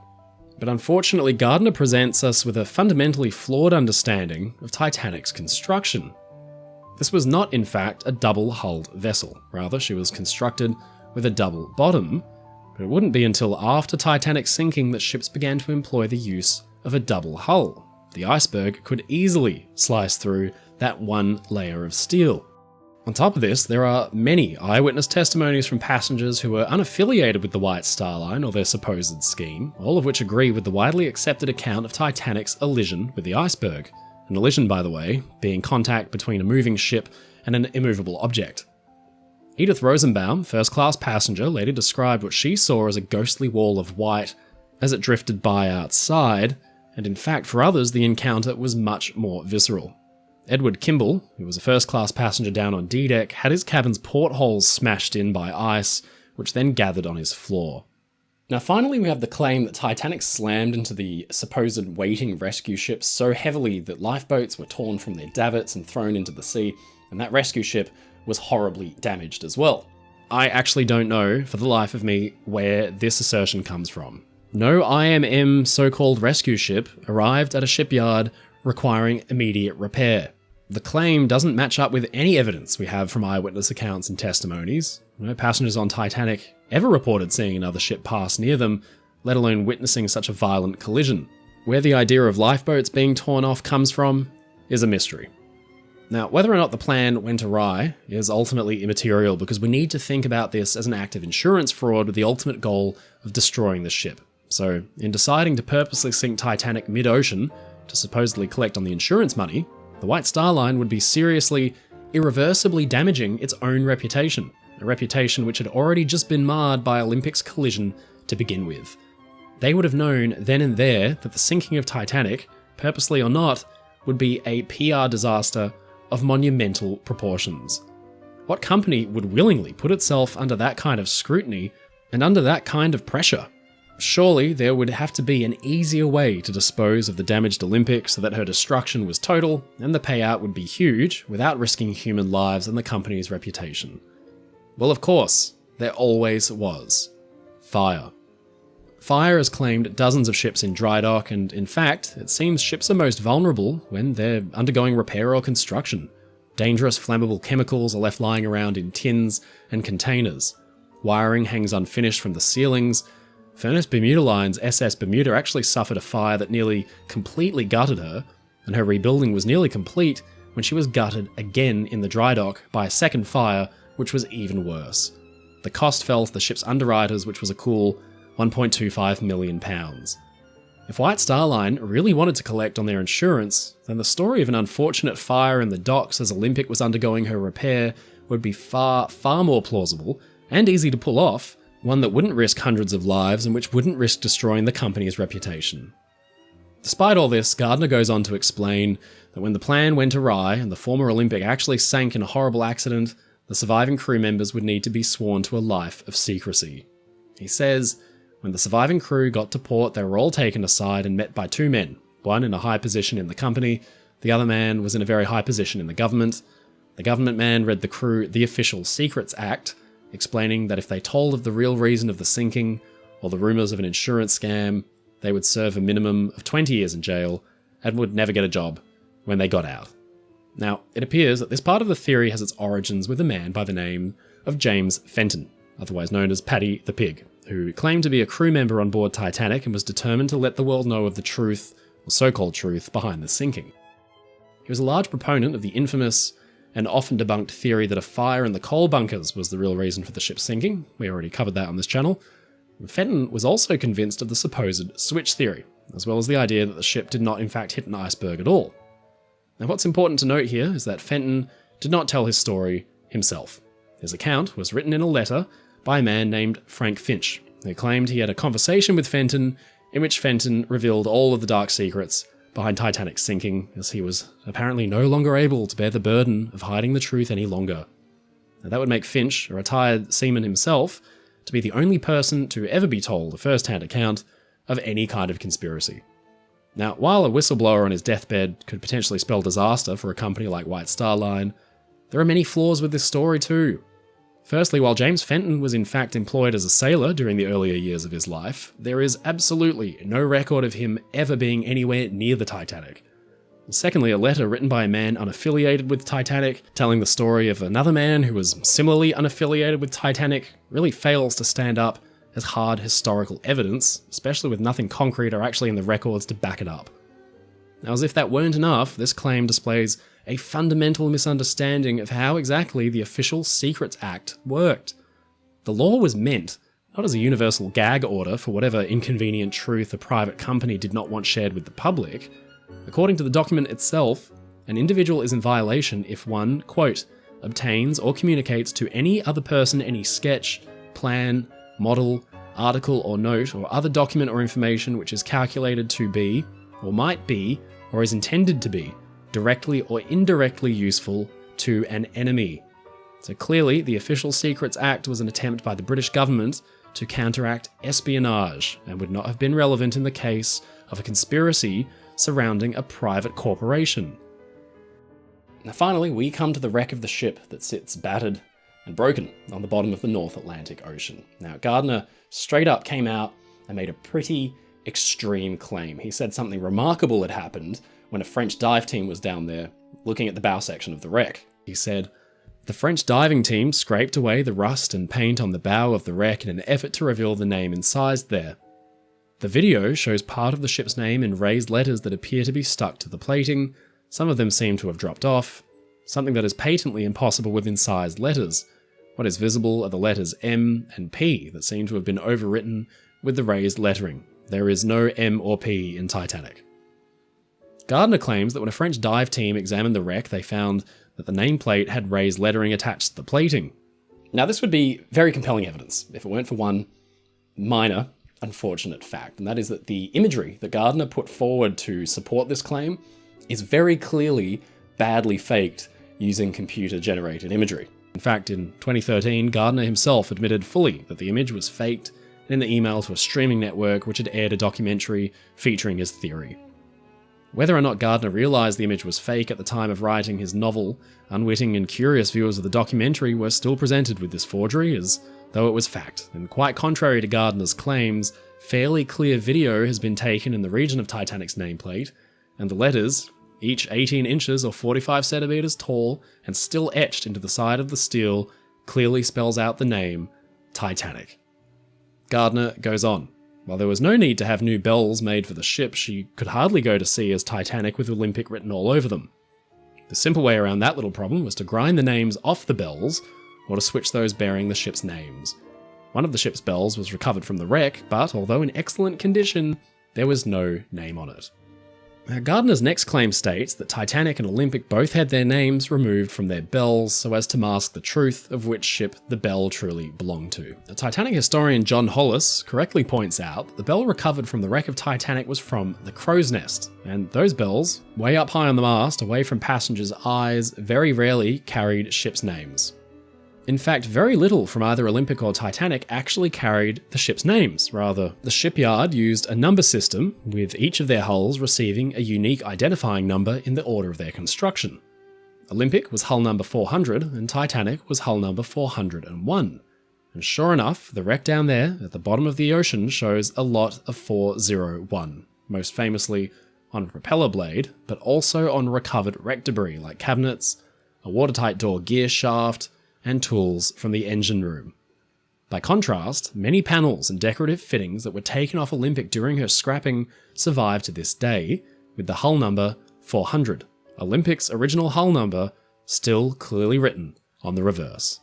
But unfortunately, Gardner presents us with a fundamentally flawed understanding of Titanic's construction. This was not, in fact, a double-hulled vessel. Rather, she was constructed with a double bottom, but it wouldn't be until after Titanic's sinking that ships began to employ the use of a double hull. The iceberg could easily slice through that one layer of steel. On top of this, there are many eyewitness testimonies from passengers who were unaffiliated with the White Star Line or their supposed scheme, all of which agree with the widely accepted account of Titanic's elision with the iceberg. An elision, by the way, being contact between a moving ship and an immovable object. Edith Rosenbaum, first-class passenger, later described what she saw as a ghostly wall of white as it drifted by outside, and in fact for others the encounter was much more visceral. Edward Kimball, who was a first-class passenger down on D-deck, had his cabin's portholes smashed in by ice, which then gathered on his floor. Now finally we have the claim that Titanic slammed into the supposed waiting rescue ship so heavily that lifeboats were torn from their davits and thrown into the sea, and that rescue ship was horribly damaged as well. I actually don't know, for the life of me, where this assertion comes from. No IMM so-called rescue ship arrived at a shipyard requiring immediate repair. The claim doesn't match up with any evidence we have from eyewitness accounts and testimonies. No passengers on Titanic ever reported seeing another ship pass near them, let alone witnessing such a violent collision. Where the idea of lifeboats being torn off comes from is a mystery. Now, whether or not the plan went awry is ultimately immaterial because we need to think about this as an act of insurance fraud with the ultimate goal of destroying the ship. So, in deciding to purposely sink Titanic mid-ocean to supposedly collect on the insurance money, the White Star Line would be seriously, irreversibly damaging its own reputation, a reputation which had already just been marred by Olympic's collision to begin with. They would have known then and there that the sinking of Titanic, purposely or not, would be a PR disaster of monumental proportions. What company would willingly put itself under that kind of scrutiny and under that kind of pressure? Surely there would have to be an easier way to dispose of the damaged Olympic so that her destruction was total and the payout would be huge without risking human lives and the company's reputation. Well, of course, there always was. Fire. Fire has claimed dozens of ships in dry dock, and in fact, it seems ships are most vulnerable when they're undergoing repair or construction. Dangerous flammable chemicals are left lying around in tins and containers. Wiring hangs unfinished from the ceilings. Furnace Bermuda Line's SS Bermuda actually suffered a fire that nearly completely gutted her, and her rebuilding was nearly complete when she was gutted again in the dry dock by a second fire, which was even worse. The cost fell to the ship's underwriters, which was a cool £1.25 million. If White Star Line really wanted to collect on their insurance, then the story of an unfortunate fire in the docks as Olympic was undergoing her repair would be far, far more plausible and easy to pull off, one that wouldn't risk hundreds of lives and which wouldn't risk destroying the company's reputation. Despite all this, Gardner goes on to explain that when the plan went awry and the former Olympic actually sank in a horrible accident, the surviving crew members would need to be sworn to a life of secrecy. He says, when the surviving crew got to port, they were all taken aside and met by two men, one in a high position in the company, the other man was in a very high position in the government. The government man read the crew the Official Secrets Act, explaining that if they told of the real reason of the sinking, or the rumours of an insurance scam, they would serve a minimum of 20 years in jail and would never get a job when they got out. Now, it appears that this part of the theory has its origins with a man by the name of James Fenton, otherwise known as Paddy the Pig, who claimed to be a crew member on board Titanic and was determined to let the world know of the truth, or so-called truth, behind the sinking. He was a large proponent of the infamous and often debunked theory that a fire in the coal bunkers was the real reason for the ship sinking. We already covered that on this channel. Fenton was also convinced of the supposed switch theory, as well as the idea that the ship did not in fact hit an iceberg at all. Now what's important to note here is that Fenton did not tell his story himself. His account was written in a letter by a man named Frank Finch, who claimed he had a conversation with Fenton in which Fenton revealed all of the dark secrets behind Titanic's sinking, as he was apparently no longer able to bear the burden of hiding the truth any longer. Now, that would make Finch, a retired seaman himself, to be the only person to ever be told a first-hand account of any kind of conspiracy. Now, while a whistleblower on his deathbed could potentially spell disaster for a company like White Star Line, there are many flaws with this story too. Firstly, while James Fenton was in fact employed as a sailor during the earlier years of his life, there is absolutely no record of him ever being anywhere near the Titanic. And secondly, a letter written by a man unaffiliated with Titanic, telling the story of another man who was similarly unaffiliated with Titanic, really fails to stand up as hard historical evidence, especially with nothing concrete or actually in the records to back it up. Now, as if that weren't enough, this claim displays a fundamental misunderstanding of how exactly the Official Secrets Act worked. The law was meant not as a universal gag order for whatever inconvenient truth a private company did not want shared with the public. According to the document itself, an individual is in violation if one, quote, obtains or communicates to any other person any sketch, plan, model, article or note or other document or information which is calculated to be, or might be, or is intended to be, directly or indirectly useful to an enemy. So clearly, the Official Secrets Act was an attempt by the British government to counteract espionage and would not have been relevant in the case of a conspiracy surrounding a private corporation. Now finally, we come to the wreck of the ship that sits battered and broken on the bottom of the North Atlantic Ocean. Now, Gardner straight up came out and made a pretty extreme claim. He said something remarkable had happened when a French dive team was down there looking at the bow section of the wreck. He said, "The French diving team scraped away the rust and paint on the bow of the wreck in an effort to reveal the name incised there. The video shows part of the ship's name in raised letters that appear to be stuck to the plating. Some of them seem to have dropped off, something that is patently impossible with incised letters. What is visible are the letters M and P that seem to have been overwritten with the raised lettering. There is no M or P in Titanic." Gardner claims that when a French dive team examined the wreck, they found that the nameplate had raised lettering attached to the plating. Now, this would be very compelling evidence if it weren't for one minor, unfortunate fact, and that is that the imagery that Gardner put forward to support this claim is very clearly badly faked using computer-generated imagery. In fact, in 2013, Gardner himself admitted fully that the image was faked in an email to a streaming network which had aired a documentary featuring his theory. Whether or not Gardner realised the image was fake at the time of writing his novel, unwitting and curious viewers of the documentary were still presented with this forgery as though it was fact, and quite contrary to Gardner's claims, fairly clear video has been taken in the region of Titanic's nameplate, and the letters, each 18 inches or 45 centimetres tall and still etched into the side of the steel, clearly spells out the name Titanic. Gardner goes on. While there was no need to have new bells made for the ship, she could hardly go to sea as Titanic with Olympic written all over them. The simple way around that little problem was to grind the names off the bells, or to switch those bearing the ship's names. One of the ship's bells was recovered from the wreck, but although in excellent condition, there was no name on it. Now, Gardner's next claim states that Titanic and Olympic both had their names removed from their bells so as to mask the truth of which ship the bell truly belonged to. The Titanic historian John Hollis correctly points out that the bell recovered from the wreck of Titanic was from the crow's nest, and those bells, way up high on the mast, away from passengers' eyes, very rarely carried ships' names. In fact, very little from either Olympic or Titanic actually carried the ship's names. Rather, the shipyard used a number system, with each of their hulls receiving a unique identifying number in the order of their construction. Olympic was hull number 400, and Titanic was hull number 401. And sure enough, the wreck down there at the bottom of the ocean shows a lot of 401, most famously on a propeller blade, but also on recovered wreck debris like cabinets, a watertight door gear shaft, and tools from the engine room. By contrast, many panels and decorative fittings that were taken off Olympic during her scrapping survive to this day, with the hull number 400, Olympic's original hull number still clearly written on the reverse.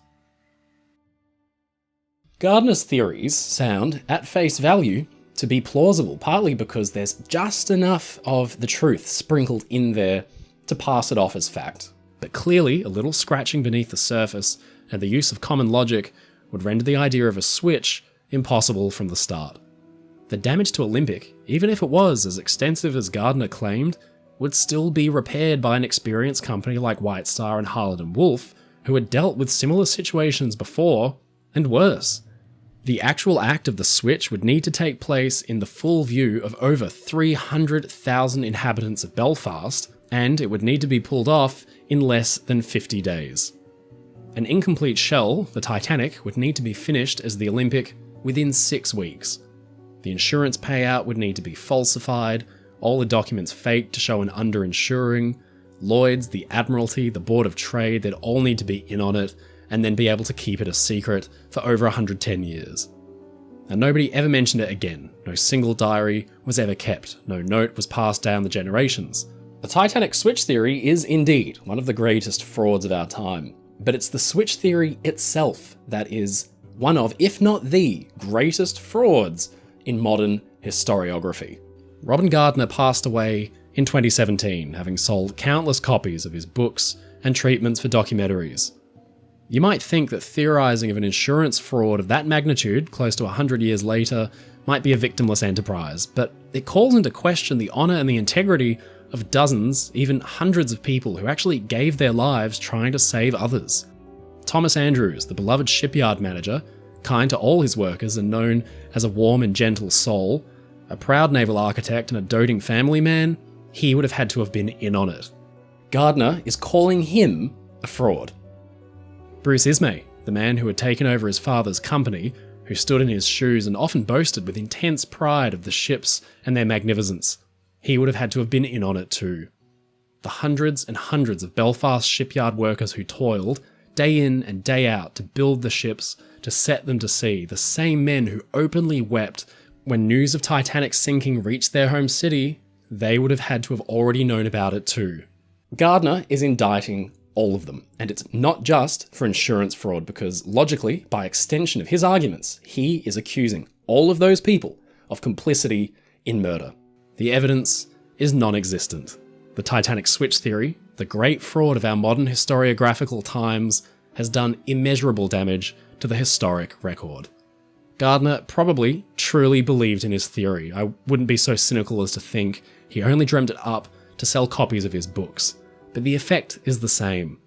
Gardner's theories sound, at face value, to be plausible, partly because there's just enough of the truth sprinkled in there to pass it off as fact. But clearly, a little scratching beneath the surface and the use of common logic would render the idea of a switch impossible from the start. The damage to Olympic, even if it was as extensive as Gardner claimed, would still be repaired by an experienced company like White Star and Harland & Wolff, who had dealt with similar situations before, and worse. The actual act of the switch would need to take place in the full view of over 300,000 inhabitants of Belfast, and it would need to be pulled off in less than 50 days. An incomplete shell, the Titanic, would need to be finished as the Olympic within 6 weeks. The insurance payout would need to be falsified, all the documents faked to show an underinsuring, Lloyd's, the Admiralty, the Board of Trade, they'd all need to be in on it, and then be able to keep it a secret for over 110 years. And nobody ever mentioned it again. No single diary was ever kept, no note was passed down the generations. The Titanic switch theory is indeed one of the greatest frauds of our time, but it's the switch theory itself that is one of, if not the, greatest frauds in modern historiography. Robin Gardner passed away in 2017, having sold countless copies of his books and treatments for documentaries. You might think that theorizing of an insurance fraud of that magnitude, close to 100 years later, might be a victimless enterprise, but it calls into question the honour and the integrity of dozens, even hundreds of people who actually gave their lives trying to save others. Thomas Andrews, the beloved shipyard manager, kind to all his workers and known as a warm and gentle soul, a proud naval architect and a doting family man, he would have had to have been in on it. Gardner is calling him a fraud. Bruce Ismay, the man who had taken over his father's company, who stood in his shoes and often boasted with intense pride of the ships and their magnificence, he would have had to have been in on it too. The hundreds and hundreds of Belfast shipyard workers who toiled, day in and day out, to build the ships, to set them to sea, the same men who openly wept when news of Titanic's sinking reached their home city, they would have had to have already known about it too. Gardner is indicting all of them, and it's not just for insurance fraud, because logically, by extension of his arguments, he is accusing all of those people of complicity in murder. The evidence is non-existent. The Titanic switch theory, the great fraud of our modern historiographical times, has done immeasurable damage to the historic record. Gardner probably truly believed in his theory. I wouldn't be so cynical as to think he only dreamt it up to sell copies of his books, but the effect is the same.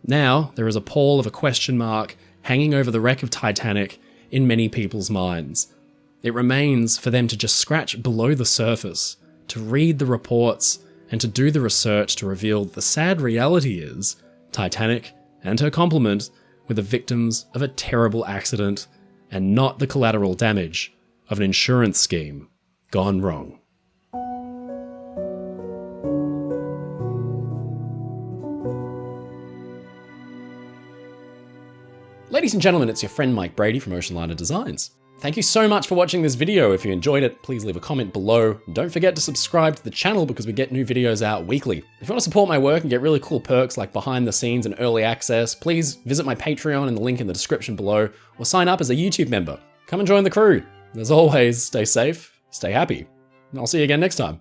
Now, there is a pall of a question mark hanging over the wreck of Titanic in many people's minds. It remains for them to just scratch below the surface, to read the reports, and to do the research to reveal that the sad reality is Titanic and her complement were the victims of a terrible accident and not the collateral damage of an insurance scheme gone wrong. Ladies and gentlemen, it's your friend Mike Brady from Oceanliner Designs. Thank you so much for watching this video. If you enjoyed it, please leave a comment below. Don't forget to subscribe to the channel because we get new videos out weekly. If you want to support my work and get really cool perks like behind the scenes and early access, please visit my Patreon in the link in the description below, or sign up as a YouTube member. Come and join the crew. As always, stay safe, stay happy, and I'll see you again next time.